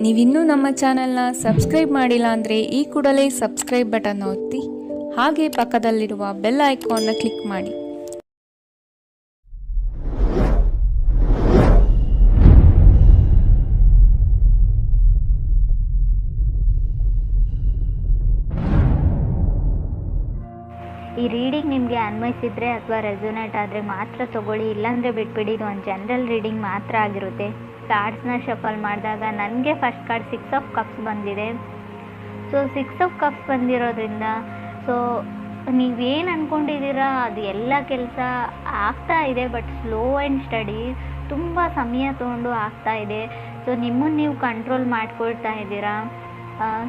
ನೀವಿನ್ನೂ ನಮ್ಮ ಚಾನೆಲ್ನ ಸಬ್ಸ್ಕ್ರೈಬ್ ಮಾಡಿಲ್ಲ ಅಂದರೆ ಈ ಕೂಡಲೇ ಸಬ್ಸ್ಕ್ರೈಬ್ ಬಟನ್ ಒತ್ತಿ ಹಾಗೆ ಪಕ್ಕದಲ್ಲಿರುವ ಬೆಲ್ ಐಕಾನ್ನ ಕ್ಲಿಕ್ ಮಾಡಿ. ಈ ರೀಡಿಂಗ್ ನಿಮಗೆ ಅನ್ವಯಿಸಿದರೆ ಅಥವಾ ರೆಸೊನೇಟ್ ಆದರೆ ಮಾತ್ರ ತೊಗೊಳ್ಳಿ, ಇಲ್ಲಾಂದರೆ ಬಿಟ್ಬಿಡಿ. ಇದು ಒಂದು ಜನರಲ್ ರೀಡಿಂಗ್ ಮಾತ್ರ ಆಗಿರುತ್ತೆ. ಕಾರ್ಡ್ಸ್ನ ಶಫಲ್ ಮಾಡಿದಾಗ ನನಗೆ ಫಸ್ಟ್ ಕಾರ್ಡ್ 6 ಆಫ್ ಕಪ್ಸ್ ಬಂದಿದೆ. ಸೊ 6 ಆಫ್ ಕಪ್ಸ್ ಬಂದಿರೋದ್ರಿಂದ ಸೊ ನೀವೇನು ಅಂದ್ಕೊಂಡಿದ್ದೀರಾ ಅದು ಎಲ್ಲ ಕೆಲಸ ಆಗ್ತಾ ಇದೆ, ಬಟ್ ಸ್ಲೋ ಆ್ಯಂಡ್ ಸ್ಟಡಿ, ತುಂಬ ಸಮಯ ತೊಗೊಂಡು ಆಗ್ತಾ ಇದೆ. ಸೊ ನಿಮ್ಮನ್ನು ನೀವು ಕಂಟ್ರೋಲ್ ಮಾಡ್ಕೊಳ್ತಾ ಇದ್ದೀರಾ.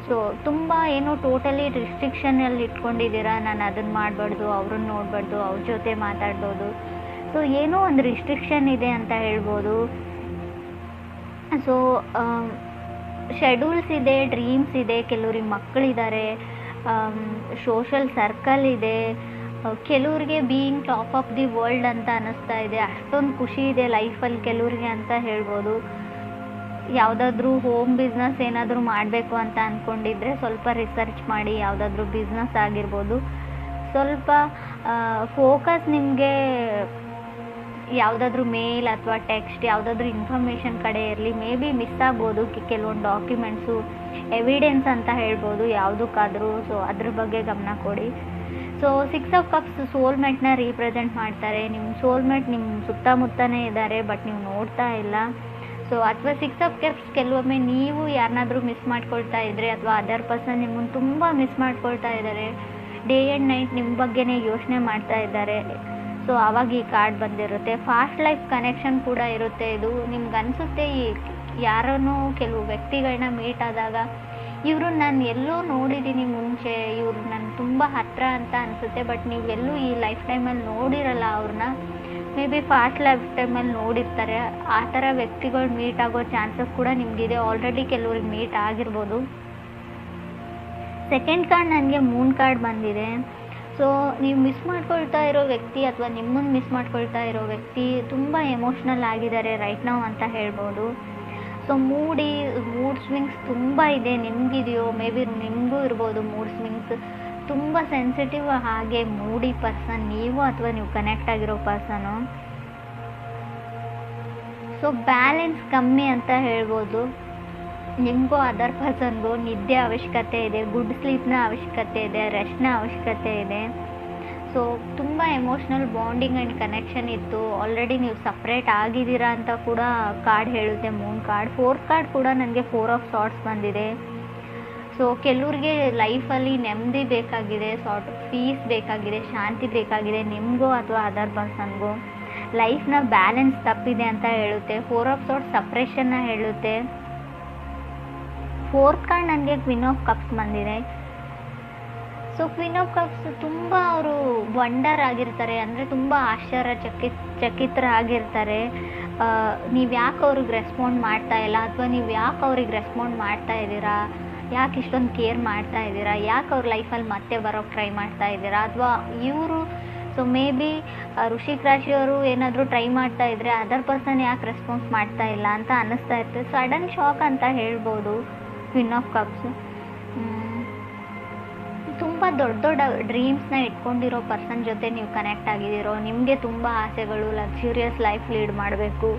ಸೊ ತುಂಬ ಏನೋ ಟೋಟಲಿ ರಿಸ್ಟ್ರಿಕ್ಷನಲ್ಲಿ ಇಟ್ಕೊಂಡಿದ್ದೀರಾ. ನಾನು ಅದನ್ನು ಮಾಡಬಾರ್ದು, ಅವ್ರನ್ನ ನೋಡಬಾರ್ದು, ಅವ್ರ ಜೊತೆ ಮಾತಾಡ್ಬೋದು. ಸೊ ಏನೋ ಒಂದು ರಿಸ್ಟ್ರಿಕ್ಷನ್ ಇದೆ ಅಂತ ಹೇಳ್ಬೋದು. ಸೊ ಶೆಡ್ಯೂಲ್ಸ್ ಇದೆ, ಡ್ರೀಮ್ಸ್ ಇದೆ, ಕೆಲವ್ರಿಗೆ ಮಕ್ಕಳಿದ್ದಾರೆ, ಸೋಷಲ್ ಸರ್ಕಲ್ ಇದೆ, ಕೆಲವ್ರಿಗೆ being top of the world ಅಂತ ಅನ್ನಿಸ್ತಾ ಇದೆ. ಅಷ್ಟೊಂದು ಖುಷಿ ಇದೆ ಲೈಫಲ್ಲಿ ಕೆಲವ್ರಿಗೆ ಅಂತ ಹೇಳ್ಬೋದು. ಯಾವುದಾದ್ರೂ ಹೋಮ್ ಬಿಸ್ನೆಸ್ ಏನಾದರೂ ಮಾಡಬೇಕು ಅಂತ ಅಂದ್ಕೊಂಡಿದ್ರೆ ಸ್ವಲ್ಪ ರಿಸರ್ಚ್ ಮಾಡಿ. ಯಾವುದಾದ್ರೂ ಬಿಸ್ನೆಸ್ ಆಗಿರ್ಬೋದು, ಸ್ವಲ್ಪ ಫೋಕಸ್ ನಿಮಗೆ ಯಾವುದಾದ್ರೂ ಮೇಲ್ ಅಥವಾ ಟೆಕ್ಸ್ಟ್ ಯಾವುದಾದ್ರೂ ಇನ್ಫಾರ್ಮೇಷನ್ ಕಡೆ ಇರಲಿ. ಮೇ ಬಿ ಮಿಸ್ ಆಗ್ಬೋದು ಕೆಲವೊಂದು ಡಾಕ್ಯುಮೆಂಟ್ಸು, ಎವಿಡೆನ್ಸ್ ಅಂತ ಹೇಳ್ಬೋದು ಯಾವುದಕ್ಕಾದರೂ. ಸೊ ಅದ್ರ ಬಗ್ಗೆ ಗಮನ ಕೊಡಿ. ಸೊ 6 ಆಫ್ ಕಪ್ಸ್ ಸೋಲ್ಮೇಟ್ನ ರೀಪ್ರೆಸೆಂಟ್ ಮಾಡ್ತಾರೆ. ನಿಮ್ಮ ಸೋಲ್ಮೇಟ್ ನಿಮ್ಮ ಸುತ್ತಮುತ್ತನೇ ಇದ್ದಾರೆ, ಬಟ್ ನೀವು ನೋಡ್ತಾ ಇಲ್ಲ. ಸೊ ಅಥವಾ 6 ಆಫ್ ಕಪ್ಸ್ ಕೆಲವೊಮ್ಮೆ ನೀವು ಯಾರನ್ನಾದ್ರೂ ಮಿಸ್ ಮಾಡ್ಕೊಳ್ತಾ ಇದ್ದರೆ ಅಥವಾ ಅದರ್ ಪರ್ಸನ್ ನಿಮ್ಮನ್ನು ತುಂಬ ಮಿಸ್ ಮಾಡ್ಕೊಳ್ತಾ ಇದ್ದಾರೆ, ಡೇ ಆ್ಯಂಡ್ ನೈಟ್ ನಿಮ್ಮ ಬಗ್ಗೆನೇ ಯೋಚನೆ ಮಾಡ್ತಾ ಇದ್ದಾರೆ. ಸೊ ಆವಾಗ ಈ ಕಾರ್ಡ್ ಬಂದಿರುತ್ತೆ. ಫಾಸ್ಟ್ ಲೈಫ್ ಕನೆಕ್ಷನ್ ಕೂಡ ಇರುತ್ತೆ. ಇದು ನಿಮ್ಗೆ ಅನಿಸುತ್ತೆ ಈ ಯಾರನ್ನೋ ಕೆಲವು ವ್ಯಕ್ತಿಗಳನ್ನ ಮೀಟ್ ಆದಾಗ ಇವರು ನಾನು ಎಲ್ಲೋ ನೋಡಿದ್ದೀನಿ ಮುಂಚೆ, ಇವರು ನನ್ನ ತುಂಬ ಹತ್ತಿರ ಅಂತ ಅನಿಸುತ್ತೆ, ಬಟ್ ನೀವು ಎಲ್ಲೂ ಈ ಲೈಫ್ ಟೈಮಲ್ಲಿ ನೋಡಿರಲ್ಲ ಅವ್ರನ್ನ. ಮೇ ಬಿ ಫಾಸ್ಟ್ ಲೈಫ್ ಟೈಮಲ್ಲಿ ನೋಡಿರ್ತಾರೆ. ಆ ಥರ ವ್ಯಕ್ತಿಗಳು ಮೀಟ್ ಆಗೋ ಚಾನ್ಸಸ್ ಕೂಡ ನಿಮಗಿದೆ. ಆಲ್ರೆಡಿ ಕೆಲವ್ರಿಗೆ ಮೀಟ್ ಆಗಿರ್ಬೋದು. ಸೆಕೆಂಡ್ ಕಾರ್ಡ್ ನನಗೆ ಮೂನ್ ಕಾರ್ಡ್ ಬಂದಿದೆ. ಸೊ ನೀವು ಮಿಸ್ ಮಾಡ್ಕೊಳ್ತಾ ಇರೋ ವ್ಯಕ್ತಿ ಅಥವಾ ನಿಮ್ಮನ್ನು ಮಿಸ್ ಮಾಡ್ಕೊಳ್ತಾ ಇರೋ ವ್ಯಕ್ತಿ ತುಂಬ ಎಮೋಷ್ನಲ್ ಆಗಿದ್ದಾರೆ ರೈಟ್ ನಾವು ಅಂತ ಹೇಳ್ಬೋದು. ಸೊ ಮೂಡ್ ಸ್ವಿಂಗ್ಸ್ ತುಂಬ ಇದೆ. ನಿಮಗಿದೆಯೋ, ಮೇ ಬಿ ನಿಮಗೂ ಇರ್ಬೋದು ಮೂಡ್ ಸ್ವಿಂಗ್ಸ್. ತುಂಬ ಸೆನ್ಸಿಟಿವ್ ಹಾಗೆ ಮೂಡಿ ಪರ್ಸನ್ ನೀವು ಅಥವಾ ನೀವು ಕನೆಕ್ಟ್ ಆಗಿರೋ ಪರ್ಸನು. ಸೊ ಬ್ಯಾಲೆನ್ಸ್ ಕಮ್ಮಿ ಅಂತ ಹೇಳ್ಬೋದು. ನಿಮಗೂ ಅದರ್ ಪರ್ಸನ್ಗೂ ನಿದ್ದೆ ಅವಶ್ಯಕತೆ ಇದೆ, ಗುಡ್ ಸ್ಲೀಪ್ನ ಅವಶ್ಯಕತೆ ಇದೆ, ರೆಸ್ಟ್ನ ಅವಶ್ಯಕತೆ ಇದೆ. ಸೊ ತುಂಬ ಎಮೋಷ್ನಲ್ ಬಾಂಡಿಂಗ್ ಆ್ಯಂಡ್ ಕನೆಕ್ಷನ್ ಇತ್ತು. ಆಲ್ರೆಡಿ ನೀವು ಸಪ್ರೇಟ್ ಆಗಿದ್ದೀರಾ ಅಂತ ಕೂಡ ಕಾರ್ಡ್ ಹೇಳುತ್ತೆ ಮೂನ್ ಕಾರ್ಡ್. 4th ಕಾರ್ಡ್ ಕೂಡ ನನಗೆ 4 ಆಫ್ ಸಾರ್ಟ್ಸ್ ಬಂದಿದೆ. ಸೊ ಕೆಲವ್ರಿಗೆ ಲೈಫಲ್ಲಿ ನೆಮ್ಮದಿ ಬೇಕಾಗಿದೆ, ಸಾರ್ಟ್ ಆಫ್ ಪೀಸ್ ಬೇಕಾಗಿದೆ, ಶಾಂತಿ ಬೇಕಾಗಿದೆ, ನಿಮಗೂ ಅಥವಾ ಅದರ್ ಪರ್ಸನ್ಗೂ. ಲೈಫ್ನ ಬ್ಯಾಲೆನ್ಸ್ ತಪ್ಪಿದೆ ಅಂತ ಹೇಳುತ್ತೆ. 4 ಆಫ್ ಸಾರ್ಟ್ಸ್ ಸಪ್ರೇಷನ್ನ ಹೇಳುತ್ತೆ. 4th ಕಾರ್ಡ್ ನನಗೆ ಕ್ವೀನ್ ಆಫ್ ಕಪ್ಸ್ ಬಂದಿದೆ. ಸೊ ಕ್ವೀನ್ ಆಫ್ ಕಪ್ಸ್ ತುಂಬ ಅವರು ವಂಡರ್ ಆಗಿರ್ತಾರೆ, ಅಂದರೆ ತುಂಬ ಚಕಿತರಾಗಿರ್ತಾರೆ. ನೀವು ಯಾಕೆ ಅವ್ರಿಗೆ ರೆಸ್ಪಾಂಡ್ ಮಾಡ್ತಾ ಇಲ್ಲ, ಅಥವಾ ನೀವು ಯಾಕೆ ಅವ್ರಿಗೆ ರೆಸ್ಪಾಂಡ್ ಮಾಡ್ತಾ ಇದ್ದೀರಾ, ಯಾಕೆ ಇಷ್ಟೊಂದು ಕೇರ್ ಮಾಡ್ತಾ ಇದ್ದೀರಾ, ಯಾಕೆ ಅವ್ರ ಲೈಫಲ್ಲಿ ಮತ್ತೆ ಬರೋಕ್ಕೆ ಟ್ರೈ ಮಾಡ್ತಾ ಇದ್ದೀರಾ, ಅಥವಾ ಇವರು ಸೊ ಮೇ ಬಿ ವೃಶ್ಚಿಕ ರಾಶಿಯವರು ಏನಾದರೂ ಟ್ರೈ ಮಾಡ್ತಾ ಇದ್ದರೆ ಅದರ್ ಪರ್ಸನ್ ಯಾಕೆ ರೆಸ್ಪಾನ್ಸ್ ಮಾಡ್ತಾ ಇಲ್ಲ ಅಂತ ಅನ್ನಿಸ್ತಾ ಇರ್ತದೆ. ಸಡನ್ ಶಾಕ್ ಅಂತ ಹೇಳ್ಬೋದು ಕ್ವೀನ್ ಆಫ್ ಕಪ್ಸ್. ತುಂಬ ದೊಡ್ಡ ದೊಡ್ಡ ಡ್ರೀಮ್ಸ್ನ ಇಟ್ಕೊಂಡಿರೋ ಪರ್ಸನ್ ಜೊತೆ ನೀವು ಕನೆಕ್ಟ್ ಆಗಿದ್ದೀರೋ. ನಿಮಗೆ ತುಂಬ ಆಸೆಗಳು, ಲಕ್ಸುರಿಯಸ್ ಲೈಫ್ ಲೀಡ್ ಮಾಡಬೇಕು.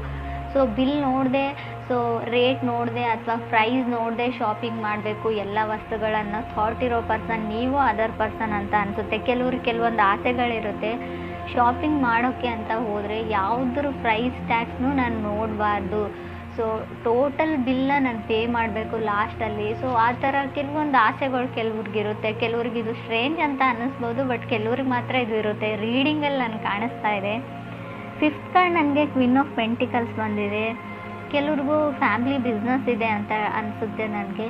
ಸೊ ಬಿಲ್ ನೋಡದೆ, ಸೊ ರೇಟ್ ನೋಡದೆ ಅಥವಾ ಪ್ರೈಸ್ ನೋಡದೆ ಶಾಪಿಂಗ್ ಮಾಡಬೇಕು ಎಲ್ಲ ವಸ್ತುಗಳನ್ನು ಥಾಟ್ ಇರೋ ಪರ್ಸನ್ ನೀವು ಅದರ್ ಪರ್ಸನ್ ಅಂತ ಅನಿಸುತ್ತೆ. ಕೆಲವೊಂದು ಆಸೆಗಳಿರುತ್ತೆ. ಶಾಪಿಂಗ್ ಮಾಡೋಕ್ಕೆ ಅಂತ ಹೋದರೆ ಯಾವುದ್ರ ಪ್ರೈಸ್ ಟ್ಯಾಕ್ಸ್ನೂ ನಾನು ನೋಡಬಾರ್ದು. ಸೊ ಟೋಟಲ್ ಬಿಲ್ನ ನಾನು ಪೇ ಮಾಡಬೇಕು ಲಾಸ್ಟಲ್ಲಿ. ಸೊ ಆ ಥರ ಕೆಲವೊಂದು ಆಸೆಗಳು ಕೆಲವ್ರಿಗಿರುತ್ತೆ. ಕೆಲವ್ರಿಗೆ ಇದು ಸ್ಟ್ರೇಂಜ್ ಅಂತ ಅನ್ನಿಸ್ಬೋದು, ಬಟ್ ಕೆಲವ್ರಿಗೆ ಮಾತ್ರ ಇದು ಇರುತ್ತೆ. ರೀಡಿಂಗಲ್ಲಿ ನನಗೆ ಕಾಣಿಸ್ತಾ ಇದೆ. 5th ಕಾರ್ಡ್ ನನಗೆ ಕ್ವೀನ್ ಆಫ್ ಪೆಂಟಿಕಲ್ಸ್ ಬಂದಿದೆ. ಕೆಲವ್ರಿಗೂ ಫ್ಯಾಮಿಲಿ ಬಿಸ್ನೆಸ್ ಇದೆ ಅಂತ ಅನಿಸುತ್ತೆ ನನಗೆ,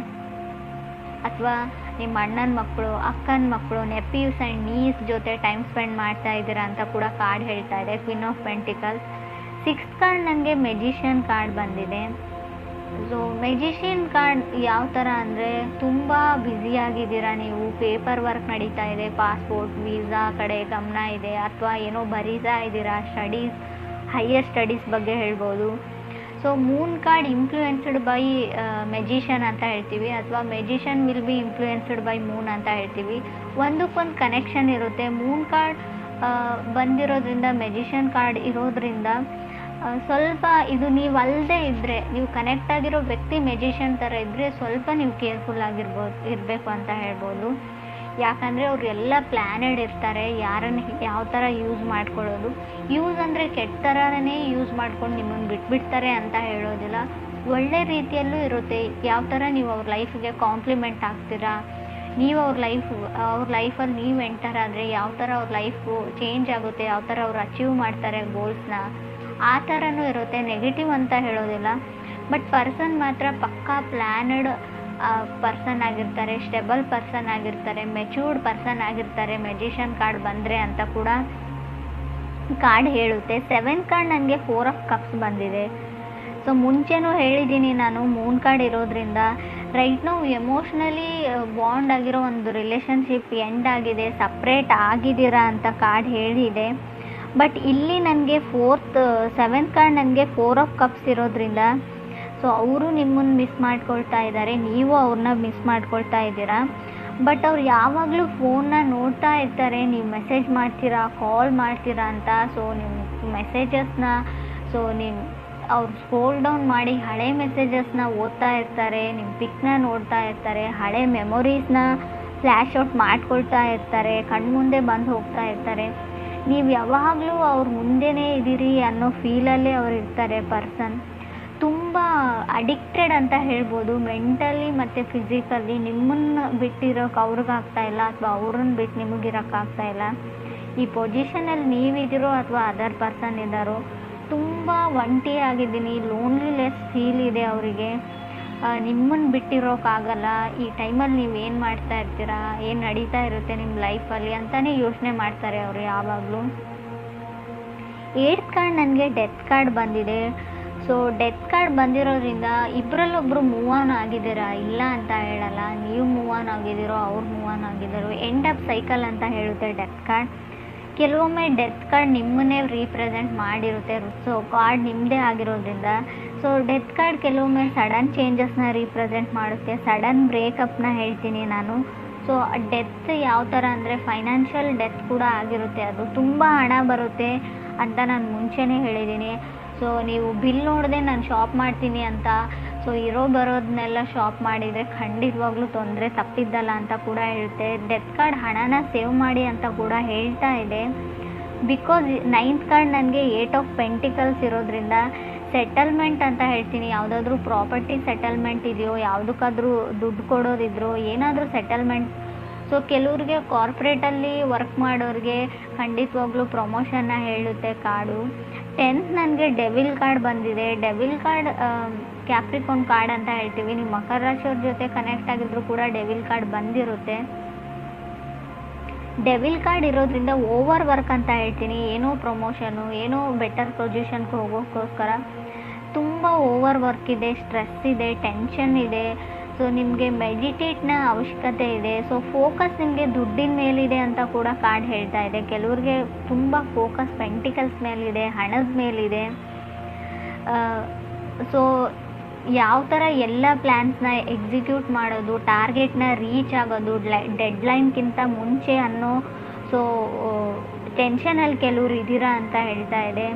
ಅಥವಾ ನಿಮ್ಮ ಅಣ್ಣನ ಮಕ್ಕಳು, ಅಕ್ಕನ ಮಕ್ಕಳು, ನೆಫ್ಯೂಸ್ ಆ್ಯಂಡ್ ನೀಸ್ ಜೊತೆ ಟೈಮ್ ಸ್ಪೆಂಡ್ ಮಾಡ್ತಾ ಇದ್ದೀರಾ ಅಂತ ಕೂಡ ಕಾರ್ಡ್ ಹೇಳ್ತಾ ಇದೆ queen of pentacles. 6th card ನನಗೆ ಮೆಜಿಷಿಯನ್ ಕಾರ್ಡ್ ಬಂದಿದೆ. ಸೊ ಮೆಜಿಷಿಯನ್ ಕಾರ್ಡ್ ಯಾವ ಥರ ಅಂದರೆ ತುಂಬ ಬ್ಯುಸಿಯಾಗಿದ್ದೀರಾ ನೀವು, ಪೇಪರ್ ವರ್ಕ್ ನಡೀತಾ ಇದೆ, ಪಾಸ್ಪೋರ್ಟ್ ವೀಸಾ ಕಡೆ ಗಮನ ಇದೆ, ಅಥವಾ ಏನೋ ಬರೀತಾ ಇದ್ದೀರಾ, ಹೈಯರ್ ಸ್ಟಡೀಸ್ ಬಗ್ಗೆ ಹೇಳ್ಬೋದು. So Moon card influenced by magician ಅಂತ ಹೇಳ್ತೀವಿ, ಅಥವಾ magician will be influenced by Moon ಅಂತ ಹೇಳ್ತೀವಿ. ಒಂದಕ್ಕೊಂದು ಕನೆಕ್ಷನ್ ಇರುತ್ತೆ. ಮೂನ್ ಕಾರ್ಡ್ ಬಂದಿರೋದ್ರಿಂದ, ಮೆಜಿಷಿಯನ್ ಕಾರ್ಡ್ ಇರೋದ್ರಿಂದ ಸ್ವಲ್ಪ ಇದು ನೀವು ಅಲ್ಲದೆ ಇದ್ದರೆ, ನೀವು ಕನೆಕ್ಟ್ ಆಗಿರೋ ವ್ಯಕ್ತಿ ಮೆಜಿಷಿಯನ್ ಥರ ಇದ್ದರೆ ಸ್ವಲ್ಪ ನೀವು ಕೇರ್ಫುಲ್ ಇರಬೇಕು ಅಂತ ಹೇಳ್ಬೋದು. ಯಾಕಂದರೆ ಅವರು ಎಲ್ಲ ಪ್ಲ್ಯಾನೆಡ್ ಇರ್ತಾರೆ, ಯಾರನ್ನು ಯಾವ ಥರ ಯೂಸ್ ಮಾಡ್ಕೊಳ್ಳೋದು. ಯೂಸ್ ಅಂದರೆ ಕೆಟ್ಟ ಥರನೇ ಯೂಸ್ ಮಾಡ್ಕೊಂಡು ನಿಮ್ಮನ್ನು ಬಿಟ್ಬಿಡ್ತಾರೆ ಅಂತ ಹೇಳೋದಿಲ್ಲ, ಒಳ್ಳೆ ರೀತಿಯಲ್ಲೂ ಇರುತ್ತೆ. ಯಾವ ಥರ ನೀವು ಅವ್ರ ಲೈಫಿಗೆ ಕಾಂಪ್ಲಿಮೆಂಟ್ ಆಗ್ತೀರಾ, ನೀವು ಅವ್ರ ಲೈಫಲ್ಲಿ ನೀವು ಎಂಟರ್ ಆದರೆ ಯಾವ ಥರ ಅವ್ರ ಲೈಫು ಚೇಂಜ್ ಆಗುತ್ತೆ, ಯಾವ ಥರ ಅವ್ರು ಅಚೀವ್ ಮಾಡ್ತಾರೆ ಗೋಲ್ಸ್ನ, ಆ ಥರನೂ ಇರುತ್ತೆ. ನೆಗೆಟಿವ್ ಅಂತ ಹೇಳೋದಿಲ್ಲ. ಬಟ್ ಪರ್ಸನ್ ಮಾತ್ರ ಪಕ್ಕಾ ಪ್ಲ್ಯಾನಡ್ ಪರ್ಸನ್ ಆಗಿರ್ತಾರೆ, ಸ್ಟೆಬಲ್ ಪರ್ಸನ್ ಆಗಿರ್ತಾರೆ, ಮೆಚ್ಯೂರ್ಡ್ ಪರ್ಸನ್ ಆಗಿರ್ತಾರೆ ಮೆಜಿಷಿಯನ್ ಕಾರ್ಡ್ ಬಂದರೆ ಅಂತ ಕೂಡ ಕಾರ್ಡ್ ಹೇಳುತ್ತೆ. 7 ಕಾರ್ಡ್ ನನಗೆ 4 ಆಫ್ ಕಪ್ಸ್ ಬಂದಿದೆ. ಸೊ ಮುಂಚೆನೂ ಹೇಳಿದ್ದೀನಿ ನಾನು, ಮೂನ್ ಕಾರ್ಡ್ ಇರೋದ್ರಿಂದ ರೈಟ್ ನಾವು ಎಮೋಷ್ನಲಿ ಬಾಂಡ್ ಆಗಿರೋ ಒಂದು ರಿಲೇಷನ್ಶಿಪ್ ಎಂಡ್ ಆಗಿದೆ, ಸಪ್ರೇಟ್ ಆಗಿದ್ದೀರಾ ಅಂತ ಕಾರ್ಡ್ ಹೇಳಿದೆ. ಬಟ್ ಇಲ್ಲಿ ನನಗೆ 7th ಕಾರ್ಡ್ ನನಗೆ 4 ಆಫ್ ಕಪ್ಸ್ ಇರೋದ್ರಿಂದ ಸೊ ಅವರು ನಿಮ್ಮನ್ನು ಮಿಸ್ ಮಾಡ್ಕೊಳ್ತಾ ಇದ್ದಾರೆ, ನೀವು ಅವ್ರನ್ನ ಮಿಸ್ ಮಾಡ್ಕೊಳ್ತಾ ಇದ್ದೀರಾ. ಬಟ್ ಅವ್ರು ಯಾವಾಗಲೂ ಫೋನ್ನ ನೋಡ್ತಾ ಇರ್ತಾರೆ, ನೀವು ಮೆಸೇಜ್ ಮಾಡ್ತೀರಾ, ಕಾಲ್ ಮಾಡ್ತೀರಾ ಅಂತ. ಸೊ ನಿಮ್ಮ ಮೆಸೇಜಸ್ನ ಅವ್ರು ಸ್ಕ್ರೋಲ್ ಡೌನ್ ಮಾಡಿ ಹಳೆ ಮೆಸೇಜಸ್ನ ಓದ್ತಾ ಇರ್ತಾರೆ, ನಿಮ್ಮ ಪಿಕ್ನ ನೋಡ್ತಾ ಇರ್ತಾರೆ, ಹಳೆ ಮೆಮೊರೀಸ್ನ ಫ್ಲ್ಯಾಶ್ ಔಟ್ ಮಾಡ್ಕೊಳ್ತಾ ಇರ್ತಾರೆ, ಕಣ್ಮುಂದೆ ಬಂದು ಹೋಗ್ತಾ ಇರ್ತಾರೆ. ನೀವು ಯಾವಾಗಲೂ ಅವ್ರ ಮುಂದೆನೇ ಇದ್ದೀರಿ ಅನ್ನೋ ಫೀಲಲ್ಲೇ ಅವ್ರು ಇರ್ತಾರೆ. ಪರ್ಸನ್ ತುಂಬ ಅಡಿಕ್ಟೆಡ್ ಅಂತ ಹೇಳ್ಬೋದು, ಮೆಂಟಲಿ ಮತ್ತು ಫಿಸಿಕಲಿ. ನಿಮ್ಮನ್ನು ಬಿಟ್ಟಿರೋಕೆ ಅವ್ರಿಗಾಗ್ತಾ ಇಲ್ಲ, ಅಥವಾ ಅವ್ರನ್ನ ಬಿಟ್ಟು ನಿಮಗಿರೋಕ್ಕಾಗ್ತಾ ಇಲ್ಲ. ಈ ಪೊಸಿಷನಲ್ಲಿ ನೀವಿದ್ದೀರೋ ಅಥವಾ ಅದರ್ ಪರ್ಸನ್ ಇದ್ದಾರೋ, ತುಂಬ ಒಂಟಿ ಆಗಿದ್ದೀನಿ, ಲೋನ್ಲಿನೆಸ್ ಫೀಲ್ ಇದೆ ಅವರಿಗೆ. ನಿಮ್ಮನ್ನು ಬಿಟ್ಟಿರೋಕ್ಕಾಗಲ್ಲ, ಈ ಟೈಮಲ್ಲಿ ನೀವು ಏನು ಮಾಡ್ತಾ ಇರ್ತೀರಾ, ಏನು ನಡೀತಾ ಇರುತ್ತೆ ನಿಮ್ಮ ಲೈಫಲ್ಲಿ ಅಂತಲೇ ಯೋಚನೆ ಮಾಡ್ತಾರೆ ಅವರು ಯಾವಾಗಲೂ. 8th ಕಾರ್ಡ್ ನನಗೆ ಡೆತ್ ಕಾರ್ಡ್ ಬಂದಿದೆ. ಸೊ ಡೆತ್ ಕಾರ್ಡ್ ಬಂದಿರೋದ್ರಿಂದ ಇಬ್ಬರಲ್ಲೊಬ್ಬರು ಮೂವ್ ಆನ್ ಆಗಿದ್ದೀರಾ, ಇಲ್ಲ ಅಂತ ಹೇಳಲ್ಲ. ನೀವು ಮೂವ್ ಆನ್ ಆಗಿದ್ದೀರೋ, ಅವ್ರು ಮೂವ್ ಆನ್ ಆಗಿದ್ದಾರೋ, ಎಂಡ್ ಆಫ್ ಸೈಕಲ್ ಅಂತ ಹೇಳುತ್ತೆ ಡೆತ್ ಕಾರ್ಡ್. ಕೆಲವೊಮ್ಮೆ ಡೆತ್ ಕಾರ್ಡ್ ನಿಮ್ಮನ್ನೇ ರೀಪ್ರೆಸೆಂಟ್ ಮಾಡಿರುತ್ತೆ. ಸೊ ಕಾರ್ಡ್ ನಿಮ್ಮದೇ ಆಗಿರೋದ್ರಿಂದ ಸೊ ಡೆತ್ ಕಾರ್ಡ್ ಕೆಲವೊಮ್ಮೆ ಸಡನ್ ಚೇಂಜಸ್ನ ರೀಪ್ರೆಸೆಂಟ್ ಮಾಡುತ್ತೆ, ಸಡನ್ ಬ್ರೇಕಪ್ನ ಹೇಳ್ತೀನಿ ನಾನು. ಸೊ ಡೆತ್ ಯಾವ ಥರ ಅಂದರೆ ಫೈನಾನ್ಷಿಯಲ್ ಡೆತ್ ಕೂಡ ಆಗಿರುತ್ತೆ. ಅದು ತುಂಬ ಹಣ ಬರುತ್ತೆ ಅಂತ ನಾನು ಮುಂಚೆನೇ ಹೇಳಿದ್ದೀನಿ. ಸೊ ನೀವು ಬಿಲ್ ನೋಡದೆ ನಾನು ಶಾಪ್ ಮಾಡ್ತೀನಿ ಅಂತ ಸೊ ಬರೋದನ್ನೆಲ್ಲ ಶಾಪ್ ಮಾಡಿದರೆ ಖಂಡಿತವಾಗ್ಲೂ ತೊಂದರೆ ತಪ್ಪಿದ್ದಲ್ಲ ಅಂತ ಕೂಡ ಹೇಳುತ್ತೆ. ಡೆತ್ ಕಾರ್ಡ್ ಹಣನ ಸೇವ್ ಮಾಡಿ ಅಂತ ಕೂಡ ಹೇಳ್ತಾ ಇದೆ. ಬಿಕಾಸ್ 9th ಕಾರ್ಡ್ ನನಗೆ 8 ಆಫ್ ಪೆಂಟಿಕಲ್ಸ್ ಇರೋದ್ರಿಂದ ಸೆಟಲ್ಮೆಂಟ್ ಅಂತ ಹೇಳ್ತೀನಿ. ಯಾವುದಾದ್ರೂ ಪ್ರಾಪರ್ಟಿ ಸೆಟಲ್ಮೆಂಟ್ ಇದೆಯೋ, ಯಾವುದಕ್ಕಾದ್ರೂ ದುಡ್ಡು ಕೊಡೋದಿದ್ರು, ಏನಾದರೂ ಸೆಟಲ್ಮೆಂಟ್. ಸೊ ಕೆಲವ್ರಿಗೆ ಕಾರ್ಪೊರೇಟಲ್ಲಿ ವರ್ಕ್ ಮಾಡೋರಿಗೆ ಖಂಡಿತವಾಗ್ಲೂ ಪ್ರಮೋಷನ್ನ ಹೇಳುತ್ತೆ ಕಾರ್ಡು. 10th ನನಗೆ ಡೆವಿಲ್ ಕಾರ್ಡ್ ಬಂದಿದೆ. ಡೆವಿಲ್ ಕಾರ್ಡ್ ಕ್ಯಾಪ್ರಿಕಾನ್ ಕಾರ್ಡ್ ಅಂತ ಹೇಳ್ತೀವಿ. ನೀವು ಮಕರ ರಾಶಿಯವ್ರ ಜೊತೆ ಕನೆಕ್ಟ್ ಆಗಿದ್ರು ಕೂಡ ಡೆವಿಲ್ ಕಾರ್ಡ್ ಬಂದಿರುತ್ತೆ. ಡೆವಿಲ್ ಕಾರ್ಡ್ ಇರೋದ್ರಿಂದ ಓವರ್ ವರ್ಕ್ ಅಂತ ಹೇಳ್ತೀನಿ. ಏನೋ ಪ್ರಮೋಷನು, ಏನೋ ಬೆಟರ್ ಪೊಸಿಷನ್ಗೆ ಹೋಗೋಕ್ಕೋಸ್ಕರ ತುಂಬ ಓವರ್ ವರ್ಕ್ ಇದೆ, ಸ್ಟ್ರೆಸ್ ಇದೆ, ಟೆನ್ಷನ್ ಇದೆ. ಸೊ ನಿಮಗೆ ಮೆಡಿಟೇಟ್ನ ಅವಶ್ಯಕತೆ ಇದೆ. ಸೊ ಫೋಕಸ್ ನಿಮಗೆ ದುಡ್ಡಿನ ಮೇಲಿದೆ ಅಂತ ಕೂಡ ಕಾರ್ಡ್ ಹೇಳ್ತಾ ಇದೆ. ಕೆಲವ್ರಿಗೆ ತುಂಬ ಫೋಕಸ್ ಪೆಂಟಿಕಲ್ಸ್ ಮೇಲಿದೆ, ಹಣದ ಮೇಲಿದೆ. ಸೊ ಯಾವ ಥರ ಎಲ್ಲ ಪ್ಲ್ಯಾನ್ಸ್ನ ಎಕ್ಸಿಕ್ಯೂಟ್ ಮಾಡೋದು, ಟಾರ್ಗೆಟ್ನ ರೀಚ್ ಆಗೋದು ಡೆಡ್ಲೈನ್ಗಿಂತ ಮುಂಚೆ ಅನ್ನೋ ಸೊ ಟೆನ್ಷನಲ್ಲಿ ಕೆಲವ್ರು ಇದ್ದೀರಾ ಅಂತ ಹೇಳ್ತಾ ಇದೆ.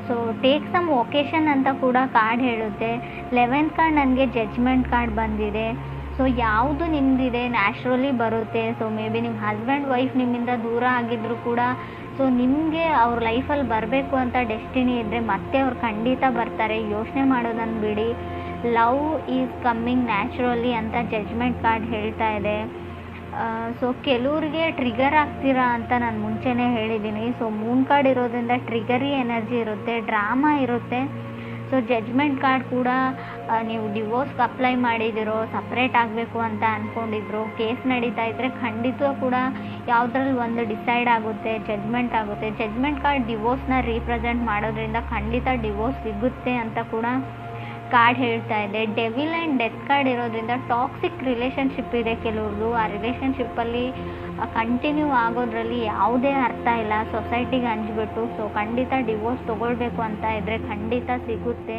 ಸೊ ಟೇಕ್ ಸಮ್ ಒಕೇಶನ್ ಅಂತ ಕೂಡ ಕಾರ್ಡ್ ಹೇಳುತ್ತೆ. 11th ಕಾರ್ಡ್ ನನಗೆ ಜಡ್ಜ್ಮೆಂಟ್ ಕಾರ್ಡ್ ಬಂದಿದೆ. ಸೊ ಯಾವುದು ನಿಮ್ಮದಿದೆ ನ್ಯಾಚುರಲಿ ಬರುತ್ತೆ. ಸೊ ಮೇ ಬಿ ನಿಮ್ಮ ಹಸ್ಬೆಂಡ್ ವೈಫ್ ನಿಮ್ಮಿಂದ ದೂರ ಆಗಿದ್ದರೂ ಕೂಡ ಸೊ ನಿಮಗೆ ಅವ್ರ ಲೈಫಲ್ಲಿ ಬರಬೇಕು ಅಂತ ಡೆಸ್ಟಿನಿ ಇದ್ದರೆ ಮತ್ತೆ ಅವ್ರು ಖಂಡಿತ ಬರ್ತಾರೆ, ಯೋಚನೆ ಮಾಡೋದನ್ನು ಬಿಡಿ. ಲವ್ ಈಸ್ ಕಮ್ಮಿಂಗ್ ನ್ಯಾಚುರಲಿ ಅಂತ ಜಡ್ಜ್ಮೆಂಟ್ ಕಾರ್ಡ್ ಹೇಳ್ತಾ ಇದೆ. ಸೊ ಕೆಲವ್ರಿಗೆ ಟ್ರಿಗರ್ ಆಗ್ತೀರಾ ಅಂತ ನಾನು ಮುಂಚೆನೇ ಹೇಳಿದ್ದೀನಿ. ಸೊ ಮೂನ್ ಕಾರ್ಡ್ ಇರೋದ್ರಿಂದ ಟ್ರಿಗರಿ ಎನರ್ಜಿ ಇರುತ್ತೆ, ಡ್ರಾಮಾ ಇರುತ್ತೆ. ಸೊ ಜಡ್ಜ್ಮೆಂಟ್ ಕಾರ್ಡ್ ಕೂಡ ನೀವು ಡಿವೋರ್ಸ್ಗೆ ಅಪ್ಲೈ ಮಾಡಿದಿರೋ, ಸಪ್ರೇಟ್ ಆಗಬೇಕು ಅಂತ ಅಂದ್ಕೊಂಡಿದ್ರು, ಕೇಸ್ ನಡೀತಾ ಇದ್ದರೆ ಖಂಡಿತ ಕೂಡ ಯಾವುದ್ರಲ್ಲಿ ಒಂದು ಡಿಸೈಡ್ ಆಗುತ್ತೆ, ಜಡ್ಜ್ಮೆಂಟ್ ಆಗುತ್ತೆ. ಜಡ್ಜ್ಮೆಂಟ್ ಕಾರ್ಡ್ ಡಿವೋರ್ಸ್ನ ರೀಪ್ರೆಸೆಂಟ್ ಮಾಡೋದ್ರಿಂದ ಖಂಡಿತ ಡಿವೋರ್ಸ್ ಸಿಗುತ್ತೆ ಅಂತ ಕೂಡ ಕಾರ್ಡ್ ಹೇಳ್ತಾ ಇದೆ. ಡೆವಿಲ್ ಆ್ಯಂಡ್ ಡೆತ್ ಕಾರ್ಡ್ ಇರೋದ್ರಿಂದ ಟಾಕ್ಸಿಕ್ ರಿಲೇಷನ್ಶಿಪ್ ಇದೆ ಕೆಲವ್ರದ್ದು. ಆ ರಿಲೇಷನ್ಶಿಪ್ಪಲ್ಲಿ ಕಂಟಿನ್ಯೂ ಆಗೋದ್ರಲ್ಲಿ ಯಾವುದೇ ಅರ್ಥ ಇಲ್ಲ, ಸೊಸೈಟಿಗೆ ಹಂಚ್ಬಿಟ್ಟು. ಸೊ ಖಂಡಿತ ಡಿವೋರ್ಸ್ ತೊಗೊಳ್ಬೇಕು ಅಂತ ಇದ್ದರೆ ಖಂಡಿತ ಸಿಗುತ್ತೆ.